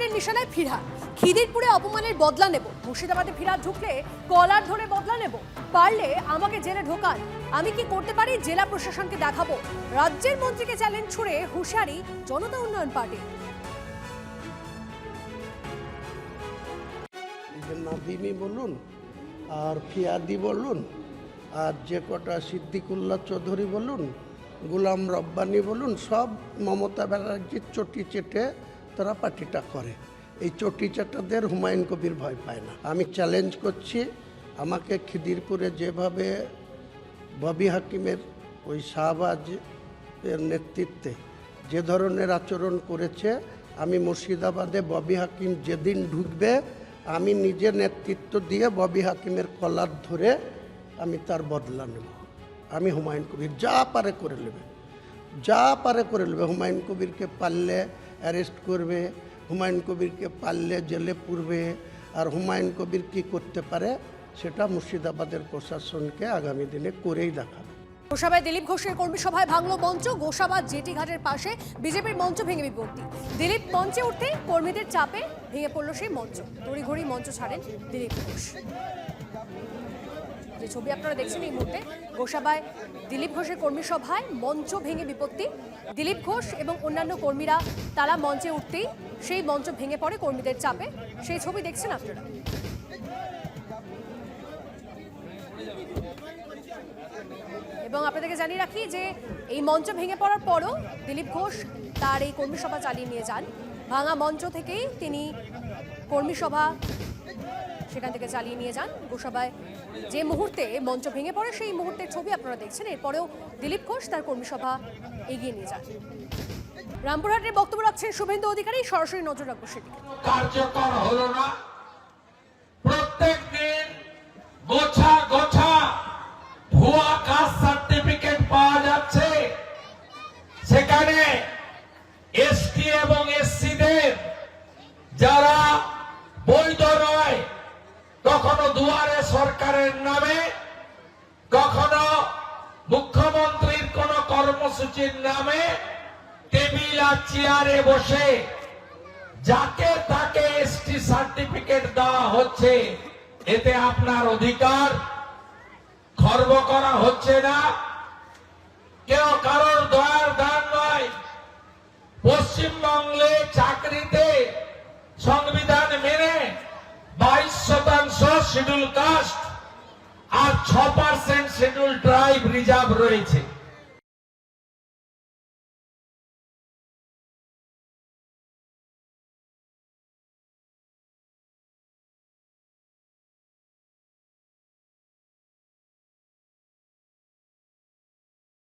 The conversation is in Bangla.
অপমানের নিশানায় ফিরহাদ। খিদিরপুরে অপমানের বদলা নেব, মুর্শিদাবাদে ফিরহাদ ঢুকলে কলার ধরে বদলা নেব, পারলে আমাকে জেলে ঢোকান, আমি কি করতে পারি জেলা প্রশাসনকে দেখাবো। রাজ্যের মন্ত্রীকে চ্যালেঞ্জ ছুড়ে হুঁশিয়ারি জনতা উন্নয়ন পার্টি। নাদিমি বলুন আর ফিয়াদি বলুন আর যে কটা সিদ্দিকুল্লাহ চৌধুরী বলুন, গোলাম রব্বানি বলুন, সব মমতা ব্যানার্জির চটি চেটে তারা পার্টিটা করে। এই চটি চেটাদের হুমায়ুন কবির ভয় পায় না। আমি চ্যালেঞ্জ করছি, আমাকে খিদিরপুরে যেভাবে ববি হাকিমের ওই শাহবাজের নেতৃত্বে যে ধরনের আচরণ করেছে, আমি মুর্শিদাবাদে ববি হাকিম যেদিন ঢুকবে আমি নিজের নেতৃত্ব দিয়ে ববি হাকিমের কলার ধরে আমি তার বদলা নেব। আমি হুমায়ুন কবির যা পারে করে নেবে, যা পারে করে নেবে। হুমায়ুন কবিরকে পারলে অ্যারেস্ট করবে, হুমায়ুন কবিরকে পারলে জেলে পুরবে, আর হুমায়ুন কবির কি করতে পারে সেটা মুর্শিদাবাদের প্রশাসনকে আগামী দিনে করেই দেখাবে। গোসাবায় দিলীপ ঘোষের কর্মী সভায় ভাঙল মঞ্চ। গোসাবা জেটি ঘাটের পাশে বিজেপির মঞ্চ ভেঙে বিপত্তি। দিলীপ মঞ্চে উঠতে কর্মীদের চাপে ভেঙে পড়ল সেই মঞ্চ। তড়িঘড়ি মঞ্চ ছাড়েন দিলীপ ঘোষ। যে ছবি আপনারা দেখছেন এই মুহূর্তে, গোসাবায় দিলীপ ঘোষের কর্মী সভায় মঞ্চ ভেঙে বিপত্তি। দিলীপ ঘোষ এবং অন্যান্য কর্মীরা তারা মঞ্চে উঠতেই সেই মঞ্চ ভেঙে পড়ে কর্মীদের চাপে। সেই ছবি দেখছেন আপনারা। এবং আপনাদেরকে জানিয়ে রাখি যে এই মঞ্চ ভেঙে পড়ার পরও দিলীপ ঘোষ তার এই কর্মী সভা চালিয়ে নিয়ে যান। ভাঙা মঞ্চ থেকেই তিনি কর্মী সভা সেখান থেকে চালিয়ে নিয়ে যান। গোসাবায় যে মুহূর্তে মঞ্চ ভেঙে পড়ে সেই মুহূর্তের ছবি আপনারা দেখছেন। এরপরেও দিলীপ ঘোষ তার কর্মী সভা এগিয়ে নিয়ে যান। রামপুরহাটের বক্তব্য রাখছেন শুভেন্দু অধিকারী, সরাসরি নজর রাখবো সেদিকে। কার্যকর হলো না, প্রত্যেক দিন গোছা গোছা ভুয়া কাস্ট সার্টিফিকেট পাওয়া যাচ্ছে। সেখানে এসটি এবং এসসিদের যারা বৈধ নয়, কখনো দুয়ারে সরকারের নামে, কখনো মুখ্যমন্ত্রীর কোন কর্মসূচির নামে টেবিল আর চেয়ারে বসে যাকে তাকে এসটি সার্টিফিকেট দেওয়া হচ্ছে। এতে আপনার অধিকার খর্ব করা হচ্ছে না, কেউ কারোর দয়ার দান নয়। পশ্চিমবঙ্গে চাকরিতে সংবিধান মেনে 22% শিডিউল কাস্ট আর 6% শিডিউল ট্রাইব রিজার্ভ রয়েছে।